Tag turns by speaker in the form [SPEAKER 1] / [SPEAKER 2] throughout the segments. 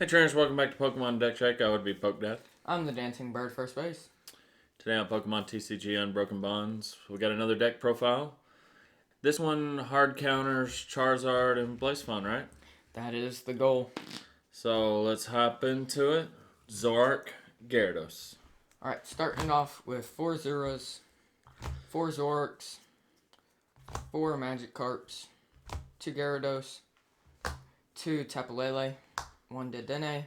[SPEAKER 1] Hey trainers, welcome back to Pokemon Deck Check. I would be Pokedeath.
[SPEAKER 2] I'm the dancing bird first base.
[SPEAKER 1] Today on Pokemon TCG Unbroken Bonds, we got another deck profile. This one hard counters Charizard and Blaziken, right?
[SPEAKER 2] That is the goal.
[SPEAKER 1] So let's hop into it. Zoroark Gyarados.
[SPEAKER 2] Alright, starting off with 4 Zeros, 4 Zoroarks, 4 Magikarps, 2 Gyarados, 2 Tapalele, 1 Dedenne,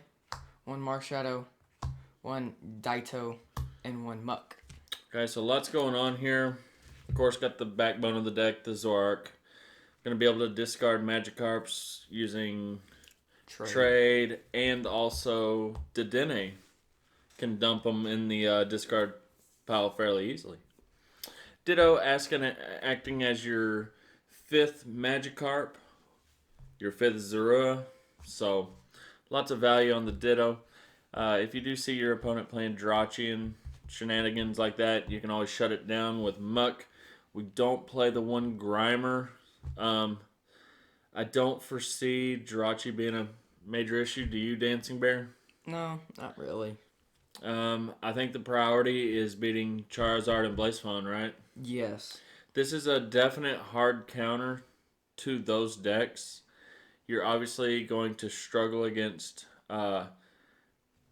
[SPEAKER 2] 1 Marshadow, 1 Daito, and 1 Muck.
[SPEAKER 1] Okay, so lots going on here. Of course, got the backbone of the deck, the Zoroark. Going to be able to discard Magikarps using Trade and also Dedenne. Can dump them in the discard pile fairly easily. Ditto acting as your 5th Magikarp, your 5th Zorua. So lots of value on the Ditto. If you do see your opponent playing Jirachi and shenanigans like that, you can always shut it down with Muck. We don't play the one Grimer. I don't foresee Jirachi being a major issue. Do you, Dancing Bear?
[SPEAKER 2] No, not really.
[SPEAKER 1] I think the priority is beating Charizard and Blaziken, right?
[SPEAKER 2] Yes.
[SPEAKER 1] This is a definite hard counter to those decks. You're obviously going to struggle against the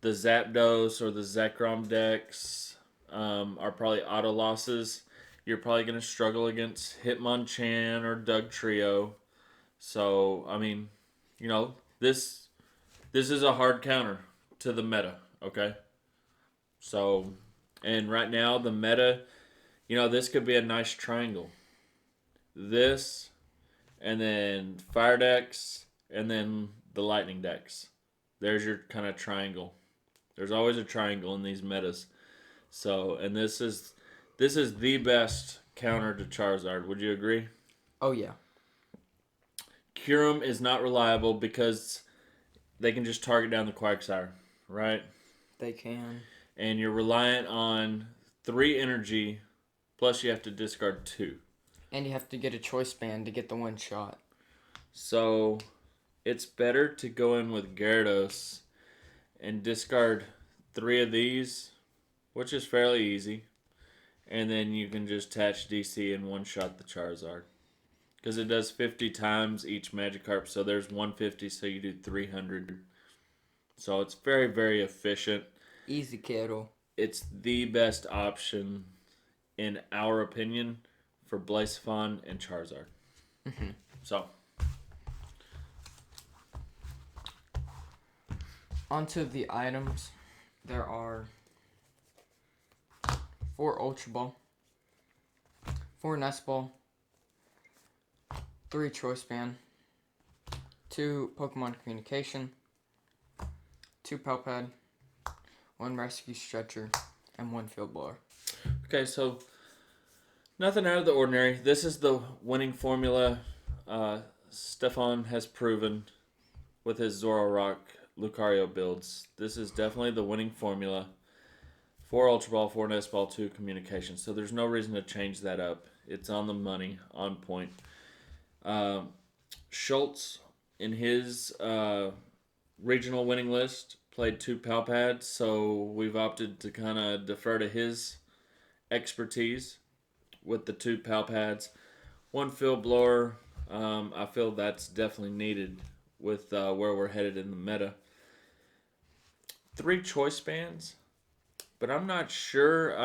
[SPEAKER 1] Zapdos or the Zekrom decks are probably auto losses. You're probably going to struggle against Hitmonchan or Doug Trio. So, I mean, this is a hard counter to the meta, okay? So, and right now the meta, this could be a nice triangle. This, and then fire decks, and then the lightning decks. There's your kind of triangle. There's always a triangle in these metas. So, and this is the best counter to Charizard. Would you agree?
[SPEAKER 2] Oh, yeah.
[SPEAKER 1] Kyurem is not reliable because they can just target down the Quagsire, right?
[SPEAKER 2] They can.
[SPEAKER 1] And you're reliant on 3 energy, plus you have to discard 2.
[SPEAKER 2] And you have to get a choice band to get the one shot.
[SPEAKER 1] So it's better to go in with Gyarados and discard 3 of these, which is fairly easy. And then you can just attach DC and one-shot the Charizard. Because it does 50 times each Magikarp, so there's 150, so you do 300. So it's very, very efficient.
[SPEAKER 2] Easy, kiddo.
[SPEAKER 1] It's the best option, in our opinion, for Blaziken and Charizard.
[SPEAKER 2] Mm-hmm.
[SPEAKER 1] So,
[SPEAKER 2] onto the items. There are 4 Ultra Ball, 4 Nest Ball, 3 Choice Band, 2 Pokemon Communication, 2 Palpad, 1 Rescue Stretcher, and 1 Field Blower.
[SPEAKER 1] Okay, so nothing out of the ordinary. This is the winning formula Stefan has proven with his Zoroark Lucario builds. This is definitely the winning formula. 4 Ultra Ball, 4 Nest Ball, 2 Communication. So there's no reason to change that up. It's on the money, on point. Schultz, in his regional winning list, played 2 Palpads, so we've opted to kind of defer to his expertise with the 2 Palpads. 1 Field Blower, I feel that's definitely needed with where we're headed in the meta. 3 Choice Bands, but I'm not sure.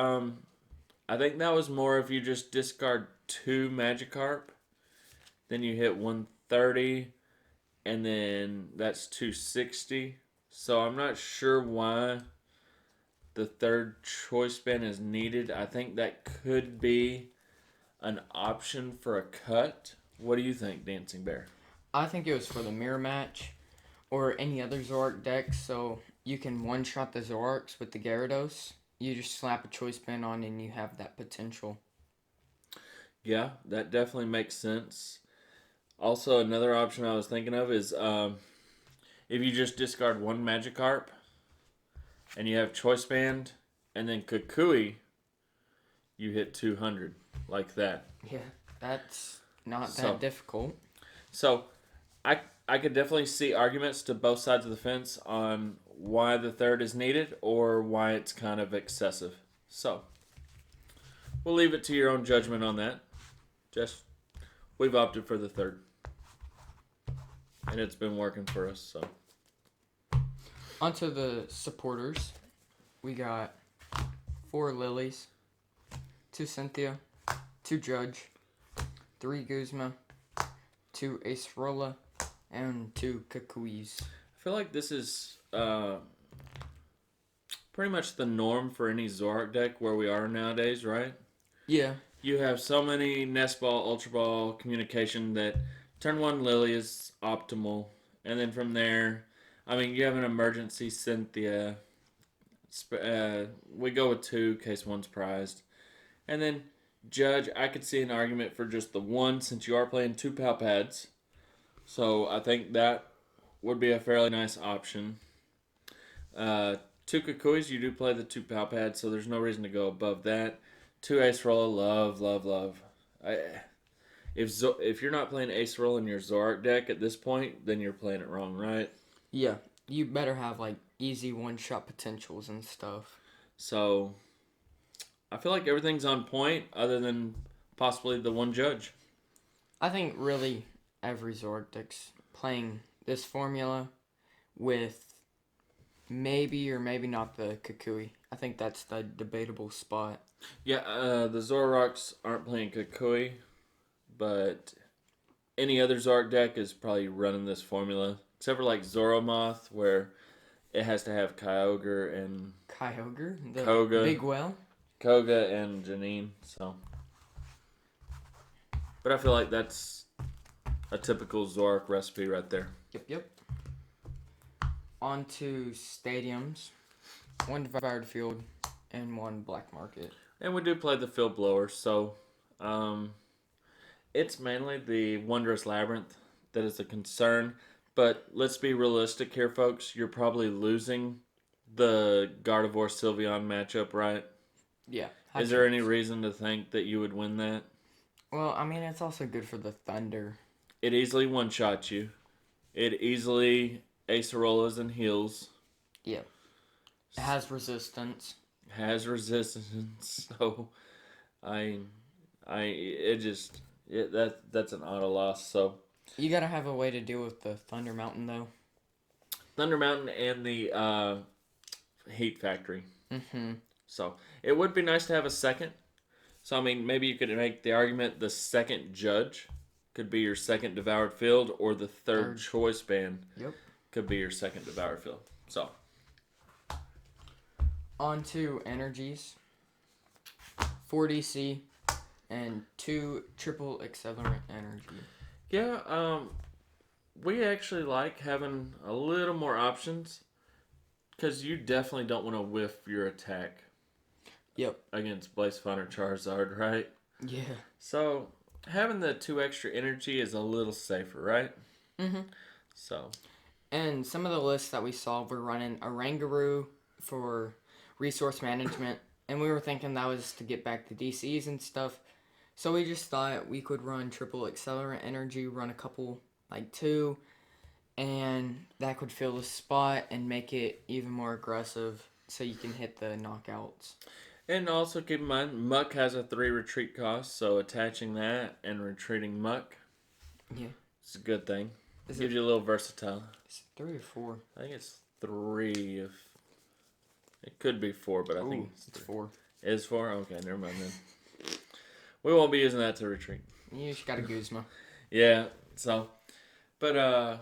[SPEAKER 1] I think that was more if you just discard 2 Magikarp, then you hit 130, and then that's 260. So I'm not sure why the 3rd choice band is needed. I think that could be an option for a cut. What do you think, Dancing Bear?
[SPEAKER 2] I think it was for the mirror match or any other Zoroark deck, so you can one-shot the Zoroarks with the Gyarados. You just slap a choice band on and you have that potential.
[SPEAKER 1] Yeah, that definitely makes sense. Also, another option I was thinking of is if you just discard 1 Magikarp and you have Choice Band and then Kukui, you hit 200 like that.
[SPEAKER 2] Yeah, that's not that difficult.
[SPEAKER 1] So, I I could definitely see arguments to both sides of the fence on why the third is needed or why it's kind of excessive. So we'll leave it to your own judgment on that. Just we've opted for the third, and it's been working for us. So
[SPEAKER 2] Onto the supporters. We got 4 Lilies, 2 Cynthia, 2 Judge, 3 Guzma, 2 Acerola, and 2 Kakuis.
[SPEAKER 1] I feel like this is pretty much the norm for any Zoroark deck where we are nowadays, right?
[SPEAKER 2] Yeah.
[SPEAKER 1] You have so many Nest Ball, Ultra Ball communication that turn 1 Lily is optimal. And then from there, I mean, you have an emergency Cynthia. We go with 2 in case one's prized. And then Judge, I could see an argument for just the 1 since you are playing 2 Pal Pads. So I think that would be a fairly nice option. 2 Kukuis, you do play the 2 Pal Pads, so there's no reason to go above that. 2 Ace Rolla, love. If you're not playing Ace Roll in your Zoroark deck at this point, then you're playing it wrong, right?
[SPEAKER 2] Yeah. You better have like easy one-shot potentials and stuff.
[SPEAKER 1] So I feel like everything's on point other than possibly the 1 Judge.
[SPEAKER 2] I think really every Zoroark deck's playing this formula with maybe or maybe not the Kukui. I think that's the debatable spot.
[SPEAKER 1] Yeah, the Zoroarks aren't playing Kukui, but any other Zoroark deck is probably running this formula. Except for like Zoromoth, where it has to have Kyogre and
[SPEAKER 2] Kyogre? The
[SPEAKER 1] Koga.
[SPEAKER 2] Big Well?
[SPEAKER 1] Koga and Janine, so. But I feel like that's a typical Zoroark recipe right there.
[SPEAKER 2] Yep. On to stadiums. 1 Devoured Field and 1 Black Market.
[SPEAKER 1] And we do play the field blower, so it's mainly the Wondrous Labyrinth that is a concern. But let's be realistic here, folks. You're probably losing the Gardevoir Sylveon matchup, right?
[SPEAKER 2] Yeah.
[SPEAKER 1] Is there any reason to think that you would win that?
[SPEAKER 2] Well, I mean, it's also good for the Thunder.
[SPEAKER 1] It easily one-shots you. It easily Acerolas and heals.
[SPEAKER 2] Yeah. It has resistance.
[SPEAKER 1] Has resistance, so that's an auto loss. So
[SPEAKER 2] You gotta have a way to deal with the Thunder Mountain, though.
[SPEAKER 1] Thunder Mountain and the Heat Factory.
[SPEAKER 2] Mm-hmm.
[SPEAKER 1] So it would be nice to have a second. So I mean, maybe you could make the argument the second Judge could be your second Devoured Field, or the third choice band could be your second Devoured Field. So
[SPEAKER 2] on to energies. 4 DC and 2 triple accelerant energy.
[SPEAKER 1] yeah, we actually like having a little more options because you definitely don't want to whiff your attack.
[SPEAKER 2] Yep.
[SPEAKER 1] Against Blaziken or Charizard, right?
[SPEAKER 2] Yeah.
[SPEAKER 1] So having the 2 extra energy is a little safer, right?
[SPEAKER 2] Mm-hmm.
[SPEAKER 1] So.
[SPEAKER 2] And some of the lists that we saw were running Orangaroo for resource management, and we were thinking that was to get back the DCs and stuff. So we just thought we could run triple accelerant energy, run a couple, like 2, and that could fill the spot and make it even more aggressive so you can hit the knockouts.
[SPEAKER 1] And also keep in mind, Muck has a 3 retreat cost, so attaching that and retreating Muck, it's a good thing. Gives you a little versatile.
[SPEAKER 2] Is it 3 or 4?
[SPEAKER 1] I think it's 3. It could be 4, but I think
[SPEAKER 2] it's 4.
[SPEAKER 1] It is 4? Okay, never mind then. We won't be using that to retreat.
[SPEAKER 2] You just got a Guzma.
[SPEAKER 1] Yeah, so. But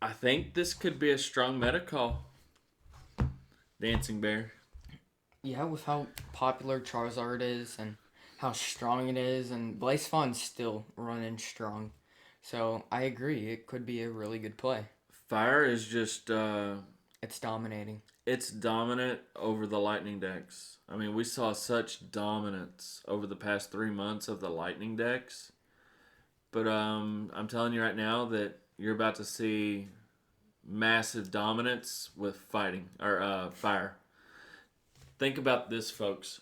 [SPEAKER 1] I think this could be a strong meta call. Dancing Bear.
[SPEAKER 2] Yeah, with how popular Charizard is and how strong it is, and Blaziken's still running strong. So I agree, it could be a really good play.
[SPEAKER 1] Fire is just
[SPEAKER 2] it's dominating.
[SPEAKER 1] It's dominant over the Lightning decks. I mean, we saw such dominance over the past 3 months of the Lightning decks. But I'm telling you right now that you're about to see massive dominance with fighting or fire. Think about this, folks.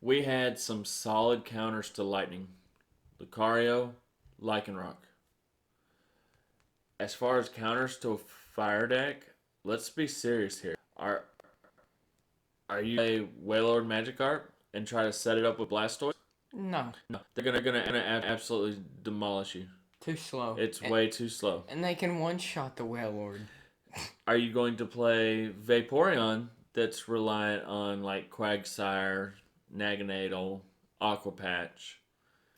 [SPEAKER 1] We had some solid counters to Lightning. Lucario, Lycanroc. as far as counters to a fire deck, let's be serious here. Are you a Wailord Magikarp and try to set it up with Blastoise?
[SPEAKER 2] No,
[SPEAKER 1] No, they're gonna absolutely demolish you.
[SPEAKER 2] too slow.
[SPEAKER 1] It's way too slow.
[SPEAKER 2] And they can one-shot the Wailord.
[SPEAKER 1] Are you going to play Vaporeon that's reliant on like Quagsire, Naganadel, Aqua Patch?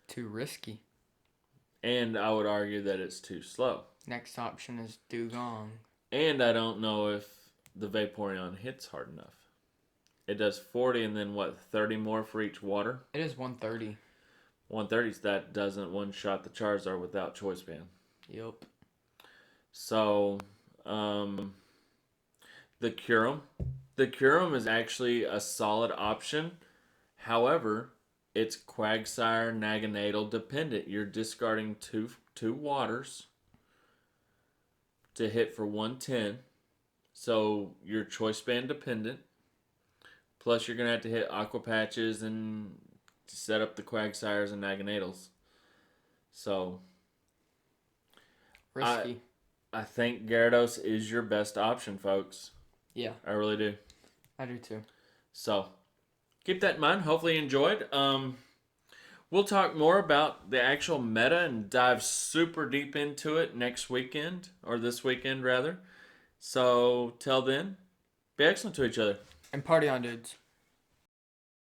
[SPEAKER 2] Too risky.
[SPEAKER 1] And I would argue that it's too slow.
[SPEAKER 2] Next option is Dugong.
[SPEAKER 1] And I don't know if the Vaporeon hits hard enough. It does 40 and then what, 30 more for each water?
[SPEAKER 2] It is 130.
[SPEAKER 1] 130, that doesn't one-shot the Charizard without Choice Band.
[SPEAKER 2] Yup.
[SPEAKER 1] So, the Kyurem. The Kyurem is actually a solid option. However, it's Quagsire, Naganadel dependent. You're discarding two waters to hit for 110. So you're Choice Band dependent. Plus you're gonna have to hit Aqua Patches and set up the Quagsires and Naganadels. So
[SPEAKER 2] Risky.
[SPEAKER 1] I think Gyarados is your best option, folks.
[SPEAKER 2] Yeah.
[SPEAKER 1] I really do.
[SPEAKER 2] I do too.
[SPEAKER 1] So keep that in mind. Hopefully you enjoyed. We'll talk more about the actual meta and dive super deep into it next weekend, or this weekend rather. So till then, be excellent to each other.
[SPEAKER 2] And party on, dudes.